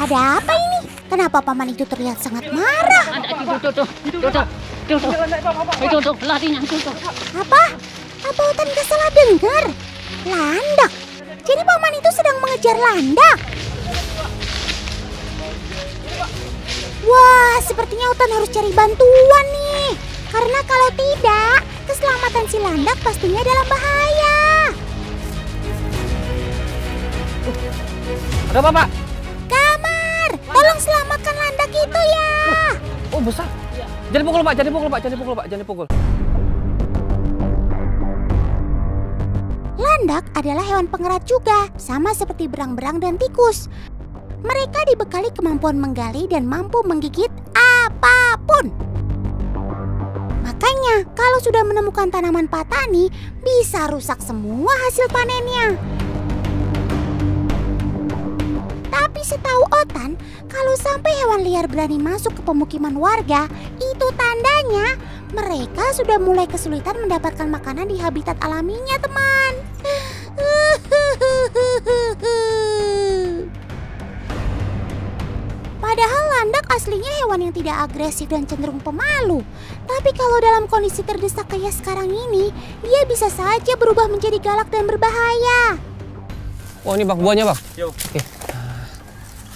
Ada apa ini? Kenapa paman itu terlihat sangat marah? Tuh, larinya tuh. Apa? Apa Otan gak salah dengar? Landak. Jadi paman itu sedang mengejar landak. Wah, sepertinya Otan harus cari bantuan nih. Karena kalau tidak, keselamatan si landak pastinya dalam bahaya. Ada apa, Pak? Kamar, tolong selamatkan landak itu ya. Oh, besar. Jangan dipukul, Pak. Jangan dipukul. Landak adalah hewan pengerat juga, sama seperti berang-berang dan tikus. Mereka dibekali kemampuan menggali dan mampu menggigit apapun. Makanya, kalau sudah menemukan tanaman patani, bisa rusak semua hasil panennya. Tapi setahu Otan, kalau sampai hewan liar berani masuk ke pemukiman warga, itu tandanya mereka sudah mulai kesulitan mendapatkan makanan di habitat alaminya, teman. Padahal landak aslinya hewan yang tidak agresif dan cenderung pemalu. Tapi kalau dalam kondisi terdesak kayak sekarang ini, dia bisa saja berubah menjadi galak dan berbahaya. Oh, ini Bang, buahnya, Bang. Oke.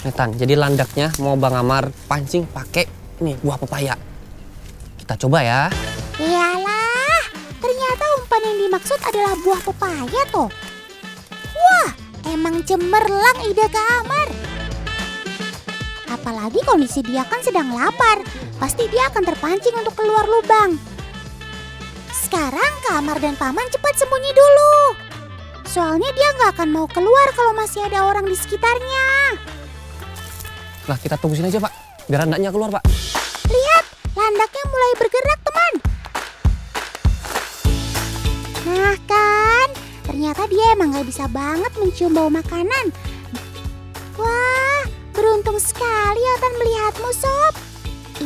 Nih, Tan, jadi landaknya mau Bang Amar pancing pakai nih buah pepaya. Kita coba ya. Iyalah, ternyata umpan yang dimaksud adalah buah pepaya toh. Wah, emang cemerlang ide Kak Amar. Apalagi kondisi dia kan sedang lapar, pasti dia akan terpancing untuk keluar lubang. Sekarang Kak Amar dan Paman cepat sembunyi dulu. Soalnya dia nggak akan mau keluar kalau masih ada orang di sekitarnya. Nah, kita tunggu sini aja, Pak. Biar landaknya keluar, Pak. Lihat, landaknya mulai bergerak, teman. Nah kan, ternyata dia emang gak bisa banget mencium bau makanan. Wah, beruntung sekali Otan melihatmu, Sob.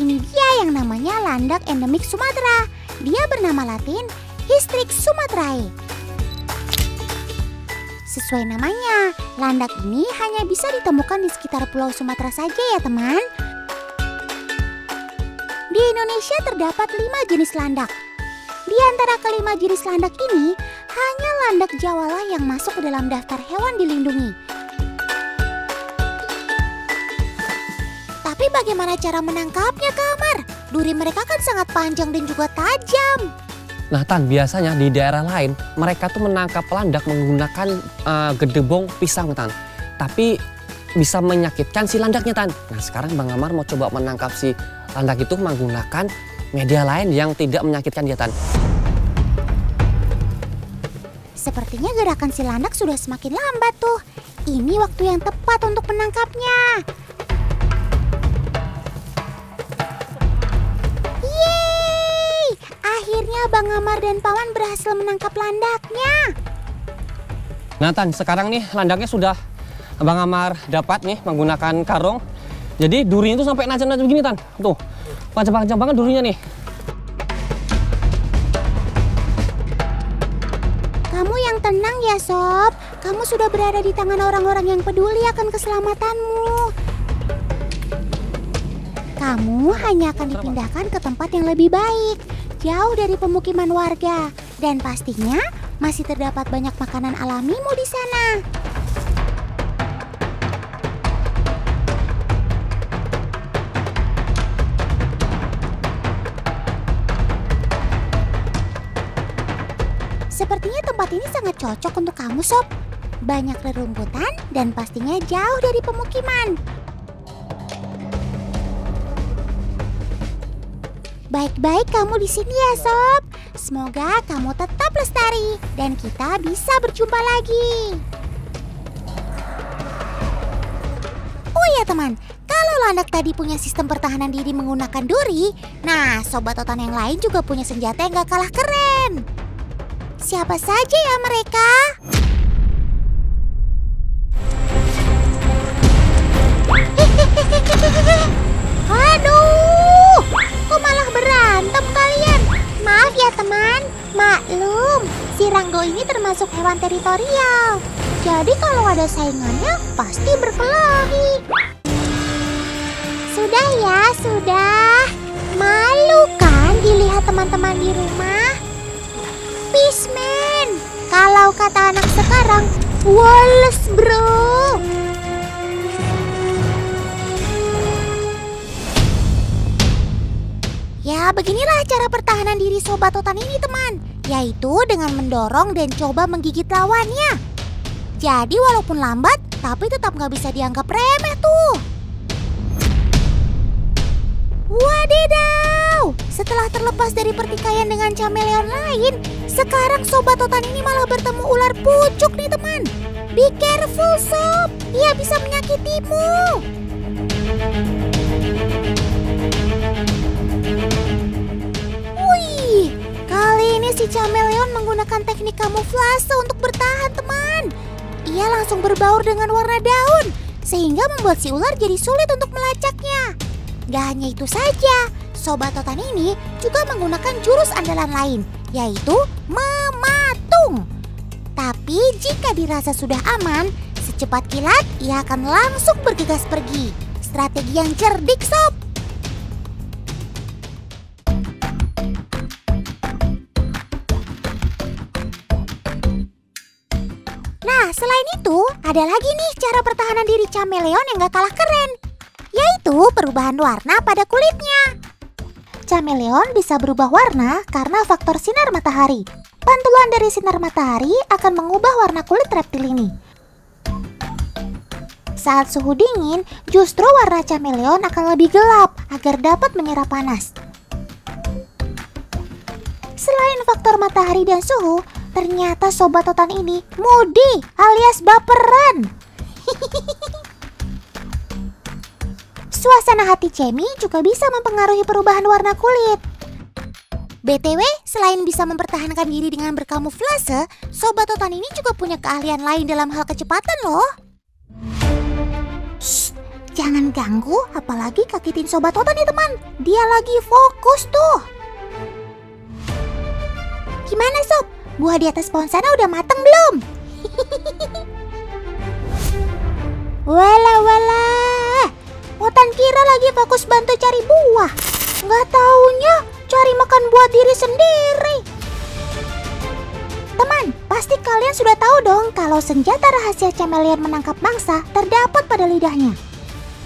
Ini dia yang namanya landak endemik Sumatera. Dia bernama latin Hystrix sumatrae. Sesuai namanya, landak ini hanya bisa ditemukan di sekitar Pulau Sumatera saja ya teman. Di Indonesia terdapat 5 jenis landak. Di antara kelima jenis landak ini, hanya landak Jawa lah yang masuk ke dalam daftar hewan dilindungi. Tapi bagaimana cara menangkapnya, Kak Amar? Duri mereka kan sangat panjang dan juga tajam. Nah, Tan, biasanya di daerah lain mereka tuh menangkap landak menggunakan gedebong pisang, Tan. Tapi bisa menyakitkan si landaknya, Tan. Nah, sekarang Bang Amar mau coba menangkap si landak itu menggunakan media lain yang tidak menyakitkan dia, Tan. Sepertinya gerakan si landak sudah semakin lambat tuh. Ini waktu yang tepat untuk menangkapnya. Akhirnya Bang Amar dan Paman berhasil menangkap landaknya. Nah, Tan, sekarang nih landaknya sudah Bang Amar dapat nih menggunakan karung. Jadi durinya itu sampai najam-najam begini, Tan. Tuh, panjang-panjang banget durinya nih. Kamu yang tenang ya, Sob. Kamu sudah berada di tangan orang-orang yang peduli akan keselamatanmu. Kamu hanya akan dipindahkan ke tempat yang lebih baik, jauh dari pemukiman warga. Dan pastinya masih terdapat banyak makanan alamimu di sana. Sepertinya tempat ini sangat cocok untuk kamu, Sob. Banyak rerumputan dan pastinya jauh dari pemukiman. Baik-baik kamu di sini ya, Sob. Semoga kamu tetap lestari dan kita bisa berjumpa lagi. Oh ya teman, kalau landak tadi punya sistem pertahanan diri menggunakan duri, nah sobat otan yang lain juga punya senjata yang gak kalah keren. Siapa saja ya mereka? Aduh, kok malah berantem kalian? Maaf ya teman, maklum, si Ranggo ini termasuk hewan teritorial. Jadi kalau ada saingannya pasti berkelahi. Sudah ya, sudah. Malu kan dilihat teman-teman di rumah? Peaceman, kalau kata anak sekarang, Wallace bro. Ya, beginilah cara pertahanan diri Sobat Totan ini teman, yaitu dengan mendorong dan coba menggigit lawannya. Jadi walaupun lambat, tapi tetap nggak bisa dianggap remeh tuh. Wadidaw, setelah terlepas dari pertikaian dengan chameleon lain, sekarang Sobat Totan ini malah bertemu ular pucuk nih teman. Be careful sob, ia bisa menyakitimu. Wih, kali ini si chameleon menggunakan teknik kamuflase untuk bertahan teman. Ia langsung berbaur dengan warna daun, sehingga membuat si ular jadi sulit untuk melacaknya. Gak hanya itu saja, Sobat Totan ini juga menggunakan jurus andalan lain, yaitu mematung. Tapi jika dirasa sudah aman, secepat kilat ia akan langsung bergegas pergi. Strategi yang cerdik sob. Nah, selain itu, ada lagi nih cara pertahanan diri chameleon yang gak kalah keren, yaitu perubahan warna pada kulitnya. Chameleon bisa berubah warna karena faktor sinar matahari. Pantulan dari sinar matahari akan mengubah warna kulit reptil ini. Saat suhu dingin, justru warna chameleon akan lebih gelap agar dapat menyerap panas. Selain faktor matahari dan suhu, ternyata Sobat Totan ini moody alias baperan. Suasana hati Cemi juga bisa mempengaruhi perubahan warna kulit. BTW, selain bisa mempertahankan diri dengan berkamuflase, Sobat Totan ini juga punya keahlian lain dalam hal kecepatan loh. Shh, jangan ganggu, apalagi kagetin Sobat Totan nih teman. Dia lagi fokus tuh. Gimana sob? Buah di atas pohon sana udah mateng belum? Walah. Totan kira lagi fokus bantu cari buah. Nggak taunya cari makan buah diri sendiri. Teman, pasti kalian sudah tahu dong kalau senjata rahasia chameleon menangkap mangsa terdapat pada lidahnya.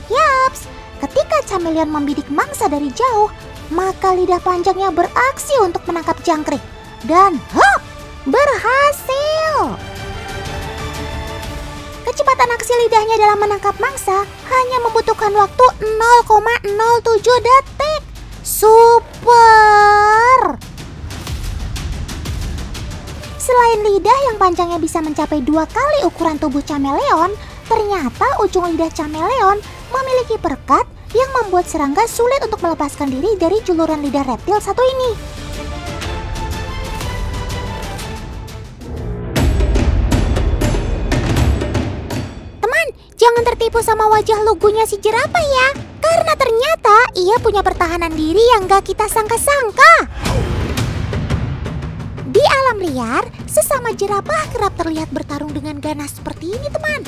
Yaps, ketika chameleon membidik mangsa dari jauh, maka lidah panjangnya beraksi untuk menangkap jangkrik. Dan hop, berhasil! Kecepatan aksi lidahnya dalam menangkap mangsa hanya membutuhkan waktu 0,07 detik. Super! Selain lidah yang panjangnya bisa mencapai 2 kali ukuran tubuh chameleon, ternyata ujung lidah chameleon memiliki perekat yang membuat serangga sulit untuk melepaskan diri dari juluran lidah reptil satu ini. Teman, jangan tertipu sama wajah lugunya si jerapah ya, karena ternyata ia punya pertahanan diri yang gak kita sangka-sangka. Di alam liar, sesama jerapah kerap terlihat bertarung dengan ganas seperti ini teman.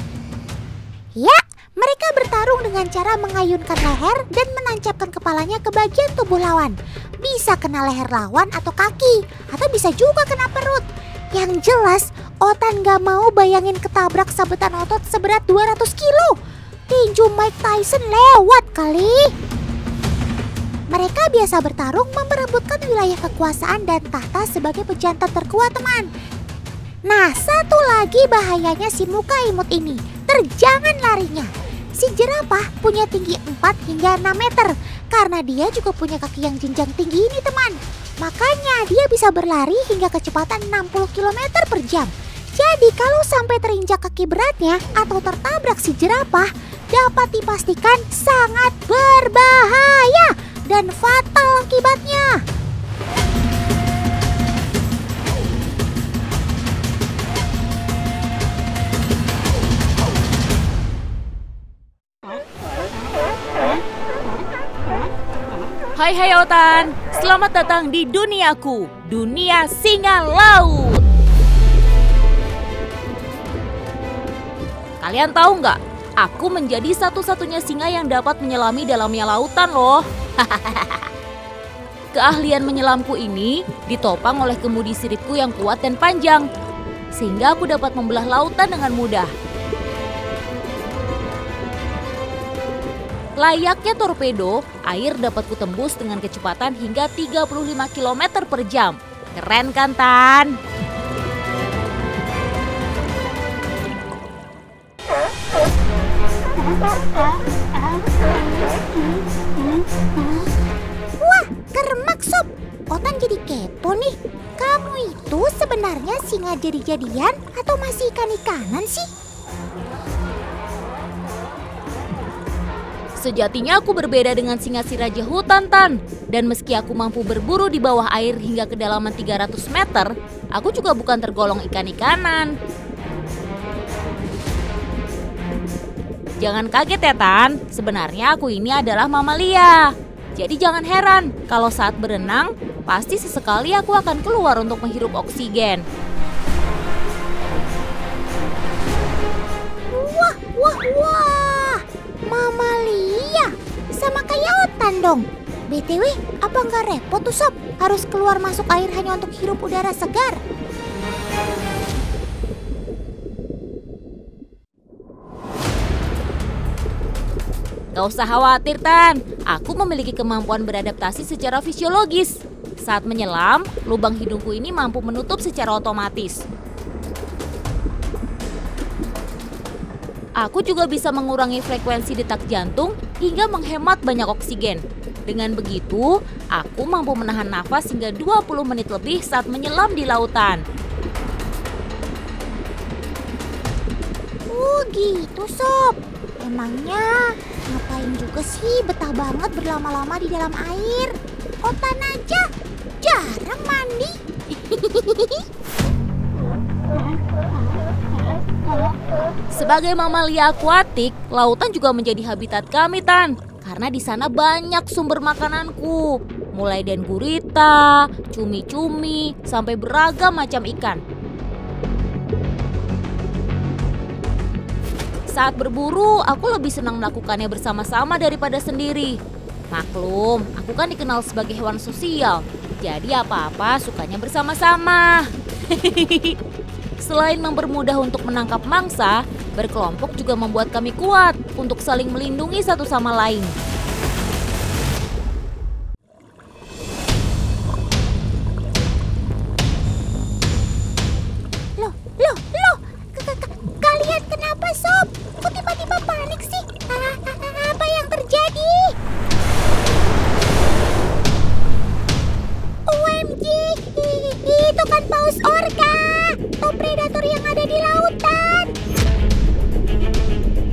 Ya, mereka bertarung dengan cara mengayunkan leher dan menancapkan kepalanya ke bagian tubuh lawan. Bisa kena leher lawan atau kaki, atau bisa juga kena perut. Yang jelas, Otan gak mau bayangin ketabrak sabetan otot seberat 200 kilo. Tinju Mike Tyson lewat kali. Mereka biasa bertarung memperebutkan wilayah kekuasaan dan tahta sebagai pejantan terkuat teman. Nah, satu lagi bahayanya si muka imut ini, terjangan larinya. Si jerapah punya tinggi 4 hingga 6 meter, karena dia juga punya kaki yang jenjang tinggi ini teman. Makanya dia bisa berlari hingga kecepatan 60 km per jam. Jadi kalau sampai terinjak kaki beratnya atau tertabrak si jerapah, dapat dipastikan sangat berbahaya dan fatal akibatnya. Hai Otan, selamat datang di duniaku, dunia singa laut. Kalian tahu nggak, Aku menjadi satu-satunya singa yang dapat menyelami dalamnya lautan loh. Keahlian menyelamku ini ditopang oleh kemudi siripku yang kuat dan panjang, sehingga aku dapat membelah lautan dengan mudah. Layaknya torpedo, air dapat kutembus dengan kecepatan hingga 35 km per jam. Keren kan, Tan? Wah, keremak Sob. Otan jadi kepo nih. Kamu itu sebenarnya singa jadi-jadian atau masih ikan-ikanan sih? Sejatinya aku berbeda dengan singa si raja hutan, Tan. Dan meski aku mampu berburu di bawah air hingga kedalaman 300 meter, aku juga bukan tergolong ikan-ikanan. Jangan kaget ya, Tan. Sebenarnya aku ini adalah mamalia. Jadi jangan heran kalau saat berenang, pasti sesekali aku akan keluar untuk menghirup oksigen. Wah, wah, wah. Mamalia. Sama kayak otan dong. BTW, apa nggak repot tuh Sob? Harus keluar masuk air hanya untuk hirup udara segar? Gak usah khawatir, Tan. Aku memiliki kemampuan beradaptasi secara fisiologis. Saat menyelam, lubang hidungku ini mampu menutup secara otomatis. Aku juga bisa mengurangi frekuensi detak jantung hingga menghemat banyak oksigen. Dengan begitu, aku mampu menahan nafas hingga 20 menit lebih saat menyelam di lautan. Gitu Sob. Emangnya ngapain juga sih betah banget berlama-lama di dalam air? Otan aja jarang mandi. Sebagai mamalia akuatik, lautan juga menjadi habitat kami, Tan. Karena di sana banyak sumber makananku. Mulai dari gurita, cumi-cumi, sampai beragam macam ikan. Saat berburu, aku lebih senang melakukannya bersama-sama daripada sendiri. Maklum, aku kan dikenal sebagai hewan sosial. Jadi apa-apa sukanya bersama-sama. Selain mempermudah untuk menangkap mangsa, berkelompok juga membuat kami kuat untuk saling melindungi satu sama lain.